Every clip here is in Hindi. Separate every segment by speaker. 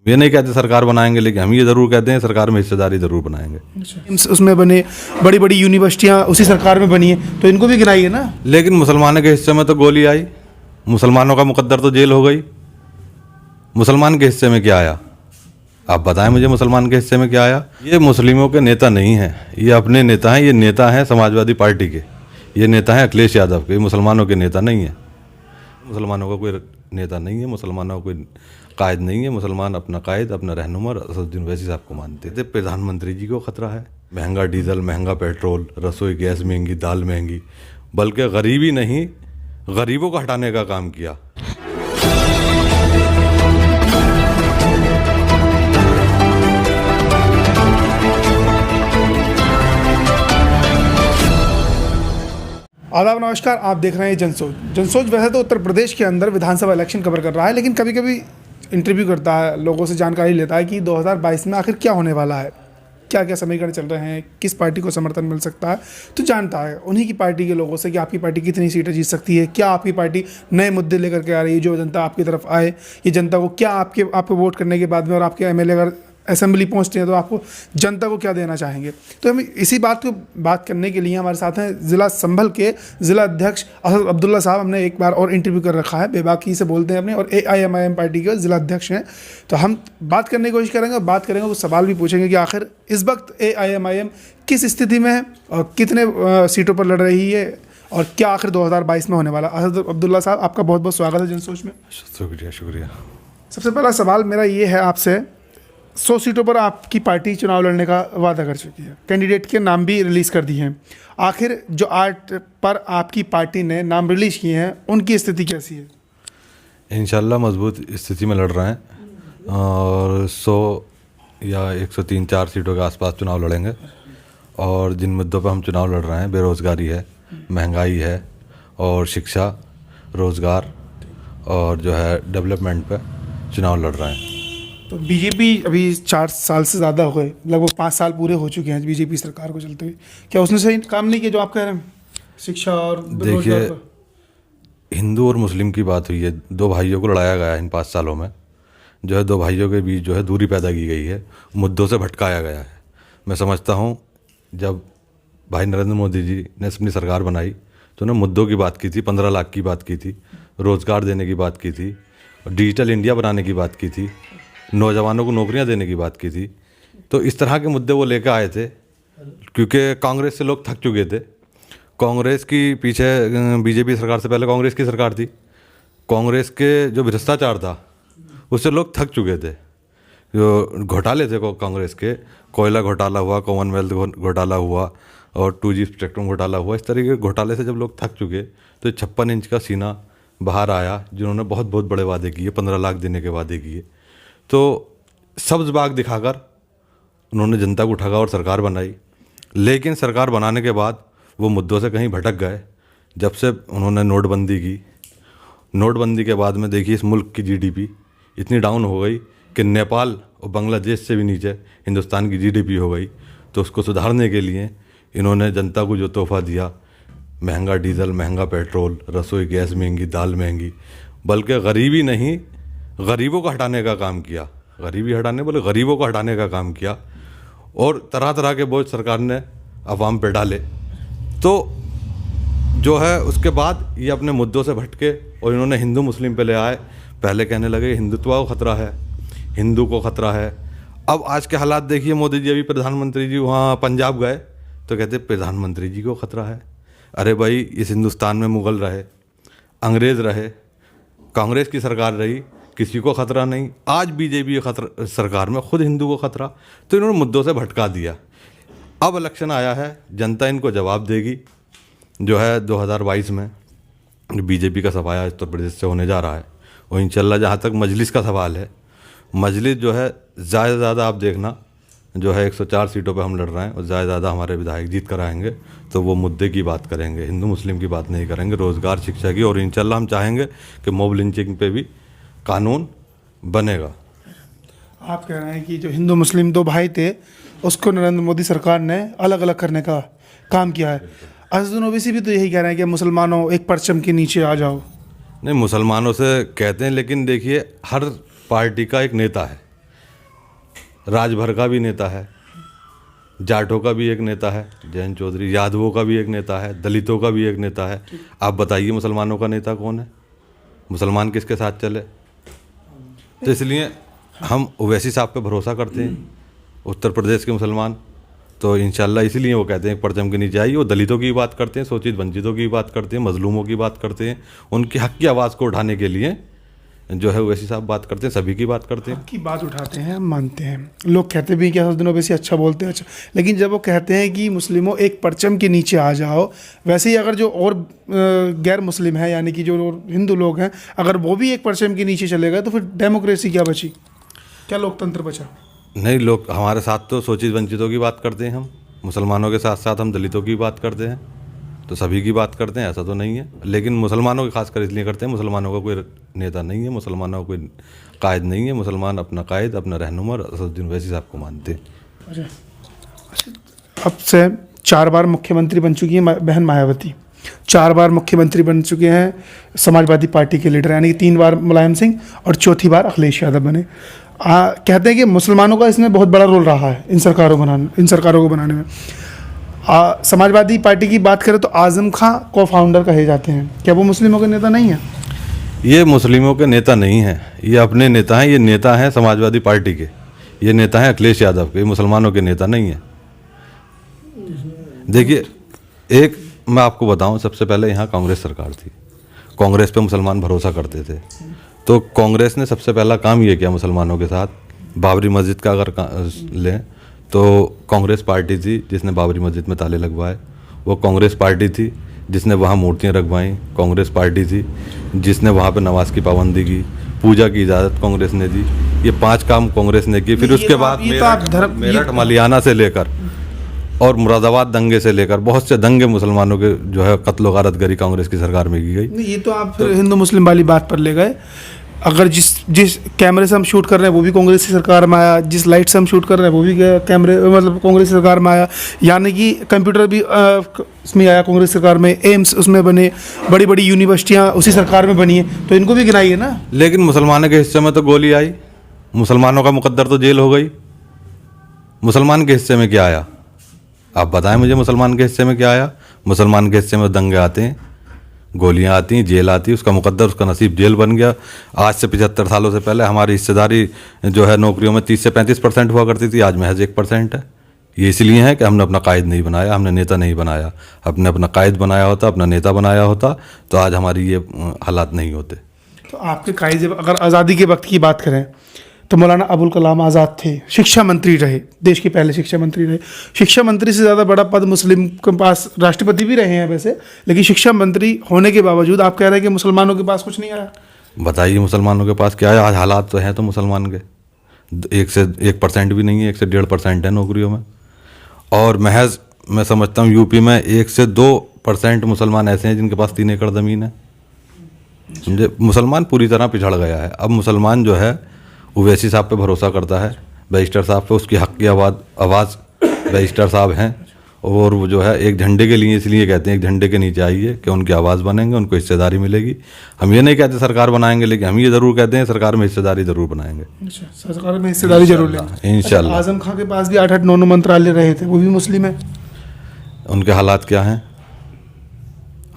Speaker 1: ये नहीं कहते सरकार बनाएंगे, लेकिन हम ये ज़रूर कहते हैं सरकार में हिस्सेदारी ज़रूर बनाएंगे।
Speaker 2: उसमें बने बड़ी बड़ी यूनिवर्सिटियाँ उसी सरकार में बनी है, तो इनको भी गिनाइए ना।
Speaker 1: लेकिन मुसलमानों के हिस्से में तो गोली आई, मुसलमानों का मुकद्दर तो जेल हो गई। मुसलमान के हिस्से में क्या आया? आप बताएं मुझे, मुसलमान के हिस्से में क्या आया? ये मुस्लिमों के नेता नहीं हैं, ये अपने नेता हैं। ये नेता हैं समाजवादी पार्टी के, ये नेता हैं अखिलेश यादव के, मुसलमानों के नेता नहीं है। मुसलमानों का कोई नेता नहीं है, मुसलमानों का कोई कायद नहीं है। मुसलमान अपना कायद, अपना रहनुमा असदुद्दीन ओवैसी साहब को मानते थे। प्रधानमंत्री जी को खतरा है, महंगा डीजल, महंगा पेट्रोल, रसोई गैस महंगी, दाल महंगी, बल्कि गरीबी नहीं, गरीबों को हटाने का काम किया।
Speaker 2: आदाब, नमस्कार। आप देख रहे हैं जनसोच। जनसोच वैसे तो उत्तर प्रदेश के अंदर विधानसभा इलेक्शन कवर कर रहा है, लेकिन कभी कभी इंटरव्यू करता है, लोगों से जानकारी लेता है कि 2022 में आखिर क्या होने वाला है, क्या क्या समीकरण चल रहे हैं, किस पार्टी को समर्थन मिल सकता है। तो जानता है उन्हीं की पार्टी के लोगों से कि आपकी पार्टी कितनी सीटें जीत सकती है, क्या आपकी पार्टी नए मुद्दे लेकर के आ रही है जो जनता आपकी तरफ आए, ये जनता को क्या आपको वोट करने के बाद में, और आपके एमएलए अगर असेंबली पहुंचते हैं तो आपको जनता को क्या देना चाहेंगे। तो हम इसी बात करने के लिए हमारे साथ हैं ज़िला संभल के ज़िला अध्यक्ष असद अब्दुल्ला साहब। हमने एक बार और इंटरव्यू कर रखा है, बेबाकी से बोलते हैं अपने, और AIMIM पार्टी के ज़िला अध्यक्ष हैं। तो हम बात करने की कोशिश करेंगे और बात करेंगे, वो सवाल भी पूछेंगे कि आखिर इस वक्त AIMIM किस स्थिति में है और कितने सीटों पर लड़ रही है और क्या आखिर 2022 में होने वाला। असद अब्दुल्ला साहब, आपका बहुत बहुत स्वागत है जनसोच में।
Speaker 1: शुक्रिया।
Speaker 2: सबसे पहला सवाल मेरा ये है आपसे, 100 सीटों पर आपकी पार्टी चुनाव लड़ने का वादा कर चुकी है, कैंडिडेट के नाम भी रिलीज़ कर दिए हैं। आखिर जो 8 पर आपकी पार्टी ने नाम रिलीज़ किए हैं, उनकी स्थिति कैसी है?
Speaker 1: इंशाल्लाह मजबूत स्थिति में लड़ रहे हैं और 100 या 103-4 सीटों के आसपास चुनाव लड़ेंगे। और जिन मुद्दों पर हम चुनाव लड़ रहे हैं, बेरोज़गारी है, महंगाई है और शिक्षा, रोज़गार और जो है डेवलपमेंट पर चुनाव लड़ रहे हैं।
Speaker 2: तो बीजेपी अभी 4 साल से ज़्यादा हो गए, लगभग 5 साल पूरे हो चुके हैं बीजेपी सरकार को चलते हुए। क्या उसने सही काम नहीं किया जो आप कह रहे हैं, शिक्षा और
Speaker 1: देखिए, हिंदू और मुस्लिम की बात हुई है, 2 भाइयों को लड़ाया गया है इन 5 सालों में। जो है 2 भाइयों के बीच जो है दूरी पैदा की गई है, मुद्दों से भटकाया गया है। मैं समझता हूँ जब भाई नरेंद्र मोदी जी ने अपनी सरकार बनाई तो उन्होंने मुद्दों की बात की थी, 15 लाख की बात की थी, रोज़गार देने की बात की थी, डिजिटल इंडिया बनाने की बात की थी, नौजवानों को नौकरियां देने की बात की थी। तो इस तरह के मुद्दे वो लेकर आए थे, क्योंकि कांग्रेस से लोग थक चुके थे। कांग्रेस की पीछे बीजेपी सरकार से पहले कांग्रेस की सरकार थी, कांग्रेस के जो भ्रष्टाचार था उससे लोग थक चुके थे। जो घोटाले थे कांग्रेस के, कोयला घोटाला हुआ, कॉमनवेल्थ घोटाला हुआ और 2G स्पेक्ट्रम घोटाला हुआ, इस तरीके के घोटाले से जब लोग थक चुके तो 56 इंच का सीना बाहर आया, जिन्होंने बहुत बहुत बड़े वादे किए, 15 लाख देने के वादे किए। तो सब्ज बाग दिखाकर उन्होंने जनता को उठाया और सरकार बनाई। लेकिन सरकार बनाने के बाद वो मुद्दों से कहीं भटक गए। जब से उन्होंने नोटबंदी की, नोटबंदी के बाद में देखिए इस मुल्क की GDP इतनी डाउन हो गई कि नेपाल और बांग्लादेश से भी नीचे हिंदुस्तान की GDP हो गई। तो उसको सुधारने के लिए इन्होंने जनता को जो तोहफा दिया, महंगा डीजल, महंगा पेट्रोल, रसोई गैस महंगी, दाल महंगी, बल्कि गरीबी नहीं, गरीबों को हटाने का काम किया। गरीबी हटाने बोले, गरीबों को हटाने का काम किया। और तरह तरह के बोझ सरकार ने अवाम पे डाले। तो जो है उसके बाद ये अपने मुद्दों से भटके और इन्होंने हिंदू मुस्लिम पे ले आए। पहले कहने लगे हिंदुत्व को खतरा है, हिंदू को खतरा है। अब आज के हालात देखिए, मोदी जी अभी प्रधानमंत्री जी वहाँ पंजाब गए तो कहते प्रधानमंत्री जी को खतरा है। अरे भाई, इस हिंदुस्तान में मुग़ल रहे, अंग्रेज़ रहे, कांग्रेस की सरकार रही, किसी को खतरा नहीं। आज बीजेपी सरकार में खुद हिंदू को खतरा। तो इन्होंने मुद्दों से भटका दिया। अब इलेक्शन आया है, जनता इनको जवाब देगी। जो है 2022 में बीजेपी का सफाया उत्तर प्रदेश से होने जा रहा है। और इंशाल्लाह जहाँ तक मजलिस का सवाल है, मजलिस जो है ज़्यादा से ज़्यादा आप देखना, जो है 104 सीटों पे हम लड़ रहे हैं और ज़्यादा ज़्यादा हमारे विधायक जीत कर आएंगे। तो वो मुद्दे की बात करेंगे, हिंदू मुस्लिम की बात नहीं करेंगे, रोज़गार, शिक्षा की। और इंशाल्लाह हम चाहेंगे कि मॉब लिंचिंग पे भी कानून बनेगा।
Speaker 2: आप कह रहे हैं कि जो हिंदू मुस्लिम 2 भाई थे उसको नरेंद्र मोदी सरकार ने अलग अलग करने का काम किया है। असदुद्दीन ओवैसी भी तो यही कह रहे हैं कि मुसलमानों एक परचम के नीचे आ जाओ।
Speaker 1: नहीं, मुसलमानों से कहते हैं, लेकिन देखिए हर पार्टी का एक नेता है। राजभर का भी नेता है, जाटों का भी एक नेता है जयंत चौधरी, यादवों का भी एक नेता है, दलितों का भी एक नेता है। आप बताइए मुसलमानों का नेता कौन है? मुसलमान किसके साथ चले? तो इसलिए हम ओवैसी साहब पे भरोसा करते हैं, उत्तर प्रदेश के मुसलमान। तो इंशाल्लाह इसलिए वो कहते हैं परचम के नीचे आइए। वो दलितों की बात करते हैं, शोषित वंचितों की बात करते हैं, मजलूमों की बात करते हैं, उनके हक की आवाज़ को उठाने के लिए जो है ओवैसी साहब बात करते हैं, सभी की बात करते हैं।
Speaker 2: की बात उठाते हैं, हम मानते हैं। लोग कहते भी हैं कि असदुद्दीन ओवैसी अच्छा बोलते हैं, अच्छा, लेकिन जब वो कहते हैं कि मुस्लिमों एक परचम के नीचे आ जाओ, वैसे ही अगर जो और गैर मुस्लिम है यानी कि जो हिंदू लोग हैं, अगर वो भी एक परचम के नीचे चले गए तो फिर डेमोक्रेसी क्या बची, क्या लोकतंत्र बचा?
Speaker 1: नहीं, लोग हमारे साथ तो शोषित वंचितों की बात करते हैं, हम मुसलमानों के साथ साथ हम दलितों की बात करते हैं, तो सभी की बात करते हैं, ऐसा तो नहीं है। लेकिन मुसलमानों की खासकर इसलिए करते हैं, मुसलमानों का कोई नेता नहीं है, मुसलमानों का कोई कायद नहीं है। मुसलमान अपना कायद, अपना रहनुमा असदुद्दीन ओवैसी साहब को मानते हैं।
Speaker 2: अब से 4 बार मुख्यमंत्री बन चुकी हैं बहन मायावती, 4 बार मुख्यमंत्री बन चुके हैं समाजवादी पार्टी के लीडर, यानी कि 3 बार मुलायम सिंह और चौथी बार अखिलेश यादव बने। कहते हैं कि मुसलमानों का इसमें बहुत बड़ा रोल रहा है इन सरकारों को बनाने में। समाजवादी पार्टी की बात करें तो आजम खां को फाउंडर कहे जाते हैं, क्या वो मुस्लिमों के नेता नहीं हैं?
Speaker 1: ये मुस्लिमों के नेता नहीं हैं, ये अपने नेता हैं। ये नेता हैं समाजवादी पार्टी के, ये नेता हैं अखिलेश यादव के, मुसलमानों के नेता नहीं हैं। देखिए, एक मैं आपको बताऊं, सबसे पहले यहाँ कांग्रेस सरकार थी, कांग्रेस पे मुसलमान भरोसा करते थे, तो कांग्रेस ने सबसे पहला काम ये किया मुसलमानों के साथ। बाबरी मस्जिद का अगर लें तो कांग्रेस पार्टी थी जिसने बाबरी मस्जिद में ताले लगवाए, वो कांग्रेस पार्टी थी जिसने वहाँ मूर्तियाँ रखवाई, कांग्रेस पार्टी थी जिसने वहाँ पे नमाज की पाबंदी की, पूजा की इजाज़त कांग्रेस ने दी। ये 5 काम कांग्रेस ने किए। फिर उसके बाद मेरठ मलियाना से लेकर और मुरादाबाद दंगे से लेकर बहुत से दंगे मुसलमानों के जो है कत्ल गारतगरी कांग्रेस की सरकार में की गई।
Speaker 2: ये तो आप फिर हिंदू मुस्लिम वाली बात पर ले गए। अगर जिस कैमरे से हम शूट कर रहे हैं वो भी कांग्रेस की सरकार में आया, जिस लाइट से हम शूट कर रहे हैं वो भी कैमरे मतलब कांग्रेस की सरकार में आया, यानी कि कंप्यूटर भी इसमें आया कांग्रेस सरकार में, एम्स उसमें बने, बड़ी बड़ी यूनिवर्सिटियाँ उसी सरकार में बनी है, तो इनको भी गिनाइए ना।
Speaker 1: लेकिन मुसलमानों के हिस्से में तो गोली आई, मुसलमानों का मुकद्दर तो जेल हो गई। मुसलमान के हिस्से में क्या आया? आप बताएं मुझे, मुसलमान के हिस्से में क्या आया? मुसलमान के हिस्से में दंगे आते हैं, गोलियां आती हैं, जेल आती है, उसका मुकद्दर, उसका नसीब जेल बन गया। आज से 75 सालों से पहले हमारी हिस्सेदारी जो है नौकरियों में 30 से 35% हुआ करती थी, आज महज 1% है। ये इसलिए है कि हमने अपना कायद नहीं बनाया, हमने नेता नहीं बनाया। हमने अपना कायद बनाया होता, अपना नेता बनाया होता, तो आज हमारी ये हालात नहीं होते।
Speaker 2: तो आपके कायद, जब अगर आज़ादी के वक्त की बात करें तो मौलाना अबुल कलाम आज़ाद थे, शिक्षा मंत्री रहे, देश के पहले शिक्षा मंत्री रहे। शिक्षा मंत्री से ज़्यादा बड़ा पद मुस्लिम के पास, राष्ट्रपति भी रहे हैं वैसे, लेकिन शिक्षा मंत्री होने के बावजूद आप कह रहे हैं कि मुसलमानों के पास कुछ नहीं आया।
Speaker 1: बताइए मुसलमानों के पास क्या है? आज हालात तो हैं तो मुसलमान के 1% भी नहीं है, 1 से 1.5% है नौकरियों में। और महज मैं समझता हूँ यूपी में 1 से 2% मुसलमान ऐसे हैं जिनके पास 3 एकड़ ज़मीन है। समझे, मुसलमान पूरी तरह पिछड़ गया है। अब मुसलमान जो है ओवैसी साहब पे भरोसा करता है, बैरिस्टर साहब पे, उसकी हक की आवाज़ बैरिस्टर साहब हैं, और वो जो है एक झंडे के लिए इसलिए कहते हैं एक झंडे के नीचे आइए कि उनकी आवाज़ बनेंगे, उनको हिस्सेदारी मिलेगी। हम ये नहीं कहते सरकार बनाएंगे, लेकिन हम ये ज़रूर कहते हैं सरकार में हिस्सेदारी ज़रूर बनाएंगे।
Speaker 2: अच्छा, सरकार में हिस्सेदारी जरूर लेंगे
Speaker 1: इंशाल्लाह।
Speaker 2: आजम खां के पास भी 8-8, 9 मंत्रालय रहे थे, वो भी मुस्लिम है।
Speaker 1: उनके हालात क्या हैं?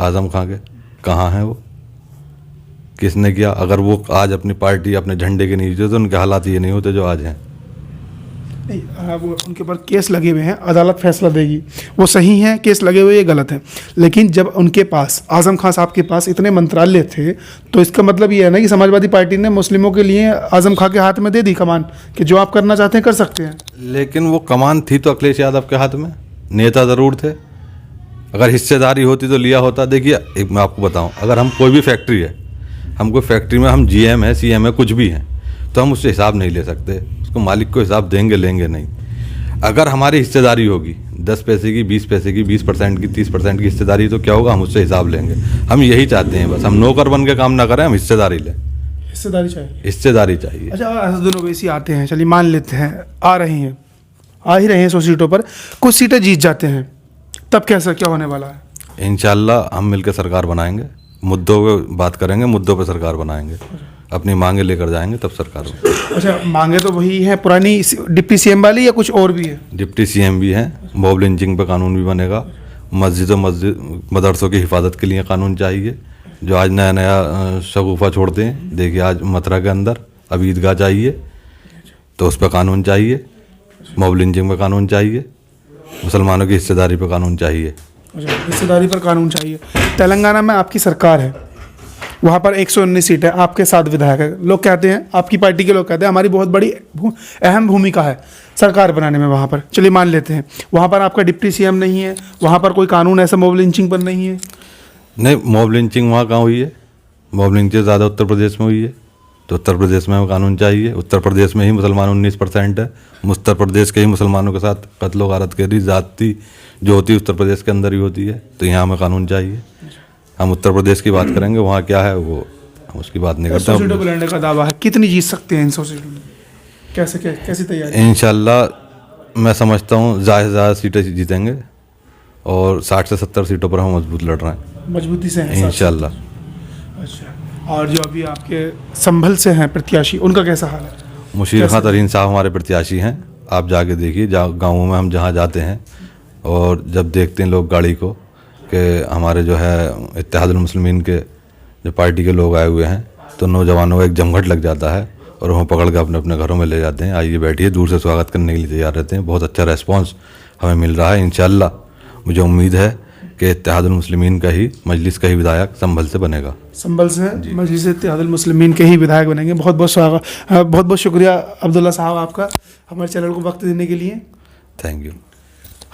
Speaker 1: आजम खां के कहाँ हैं वो? किसने किया? अगर वो आज अपनी पार्टी अपने झंडे के नीचे तो उनके हालात ये नहीं होते जो आज हैं।
Speaker 2: नहीं, वो उनके ऊपर केस लगे हुए हैं, अदालत फैसला देगी, वो सही है, केस लगे हुए ये गलत है। लेकिन जब उनके पास, आजम खां साहब के पास इतने मंत्रालय थे, तो इसका मतलब ये है ना कि समाजवादी पार्टी ने मुस्लिमों के लिए आजम खां के हाथ में दे दी कमान कि जो आप करना चाहते हैं कर सकते हैं।
Speaker 1: लेकिन वो कमान थी तो अखिलेश यादव के हाथ में, नेता ज़रूर थे। अगर हिस्सेदारी होती तो लिया होता। देखिए, एक मैं आपको बताऊँ, अगर हम कोई भी फैक्ट्री है, हम कोई फैक्ट्री में हम GM है, CM है, कुछ भी हैं, तो हम उससे हिसाब नहीं ले सकते, उसको मालिक को हिसाब देंगे लेंगे नहीं। अगर हमारी हिस्सेदारी होगी 10 पैसे की, 20 पैसे की, 20% की, 30% की हिस्सेदारी, तो क्या होगा? हम उससे हिसाब लेंगे। हम यही चाहते हैं, बस हम नौकर बन के काम ना करें, हम हिस्सेदारी लें।
Speaker 2: हिस्सेदारी चाहिए,
Speaker 1: हिस्सेदारी चाहिए।
Speaker 2: अच्छा, असदुद्दीन ओवैसी आते हैं, चलिए मान लेते हैं आ ही रहे हैं 100 सीटों पर, कुछ सीटें जीत जाते हैं, तब कैसा क्या होने वाला है?
Speaker 1: इंशाल्लाह हम मिलकर सरकार बनाएंगे, मुद्दों पे बात करेंगे, मुद्दों पे सरकार बनाएंगे। अपनी मांगे लेकर जाएंगे तब सरकार होगी।
Speaker 2: अच्छा, मांगे तो वही है पुरानी डिप्टी सीएम वाली या कुछ और भी है?
Speaker 1: डिप्टी सीएम भी हैं, मॉब लिंचिंग पे कानून भी बनेगा, मदरसों की हिफाजत के लिए कानून चाहिए। जो आज नया नया शगुफा छोड़ते हैं, देखिए आज मथुरा के अंदर अब ईदगाह चाहिए तो उस पर कानून चाहिए, मॉब लिंचिंग पे कानून चाहिए, मुसलमानों की हिस्सेदारी पे कानून चाहिए।
Speaker 2: अच्छा, हिस्सेदारी पर कानून चाहिए। तेलंगाना में आपकी सरकार है, वहाँ पर 119 सीट है, आपके 7 विधायक है। लोग कहते हैं, आपकी पार्टी के लोग कहते हैं हमारी बहुत बड़ी अहम भूमिका है सरकार बनाने में वहाँ पर। चलिए मान लेते हैं, वहाँ पर आपका डिप्टी सीएम नहीं है, वहाँ पर कोई कानून ऐसा मॉब लिंचिंग पर नहीं है।
Speaker 1: नहीं, मॉब लिंचिंग वहाँ कहाँ हुई है? मॉब लिंचिंग ज़्यादा उत्तर प्रदेश में हुई है, तो उत्तर प्रदेश में कानून चाहिए। उत्तर प्रदेश में ही मुसलमान 19% है, उत्तर प्रदेश के ही मुसलमानों के साथ कत्लो गारत के जाति जो होती है उत्तर प्रदेश के अंदर ही होती है, तो यहाँ हमें कानून चाहिए। हम उत्तर प्रदेश की बात करेंगे, वहाँ क्या है वो हम उसकी बात नहीं करते।
Speaker 2: 100 सीटों को लड़ने का दावा है, कितनी जीत सकते हैं इन 100 सीटों में? कैसी तैयारी?
Speaker 1: इंशाल्लाह मैं समझता हूँ ज़्यादा सीटें जीतेंगे और 60 से 70 सीटों पर हम मजबूत लड़ रहे हैं
Speaker 2: मजबूती से हैं
Speaker 1: इंशाल्लाह।
Speaker 2: अच्छा, और जो अभी आपके संभल से हैं प्रत्याशी, उनका कैसा हाल है?
Speaker 1: मुशीर खां तरीन साहब हमारे प्रत्याशी हैं, आप जाके देखिए। गाँवों में हम जहाँ जाते हैं और जब देखते हैं लोग गाड़ी को कि हमारे जो है इत्तेहादुल मुस्लिमीन के जो पार्टी के लोग आए हुए हैं, तो नौजवानों को एक जमघट लग जाता है और वहाँ पकड़ के अपने अपने घरों में ले जाते हैं। आइए बैठिए, दूर से स्वागत करने के लिए तैयार रहते हैं। बहुत अच्छा रेस्पॉन्स हमें मिल रहा है। इंशाल्लाह मुझे उम्मीद है कि इत्तेहादुल मुस्लिमीन का ही मजलिस का ही विधायक संभल से बनेगा।
Speaker 2: संभल से मजलिस इत्तेहादुल मुस्लिमीन के ही विधायक बनेंगे। बहुत बहुत स्वागत, बहुत बहुत शुक्रिया अब्दुल्ला साहब आपका हमारे चैनल को वक्त देने के लिए।
Speaker 1: Thank you.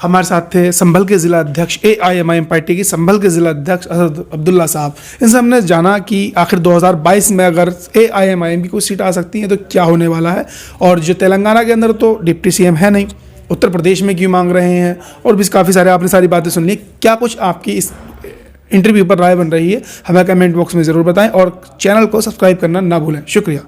Speaker 2: हमारे साथ थे संभल के ज़िला अध्यक्ष AIMIM पार्टी की संभल के ज़िला अध्यक्ष असद अब्दुल्ला साहब। इनसे हमने जाना कि आखिर 2022 में अगर AIMIM की कोई सीट आ सकती है तो क्या होने वाला है, और जो तेलंगाना के अंदर तो डिप्टी सीएम है नहीं, उत्तर प्रदेश में क्यों मांग रहे हैं, और भी काफ़ी सारे आपने सारी बातें सुन ली। क्या कुछ आपकी इस इंटरव्यू पर राय बन रही है हमें कमेंट बॉक्स में ज़रूर बताएं और चैनल को सब्सक्राइब करना ना भूलें। शुक्रिया।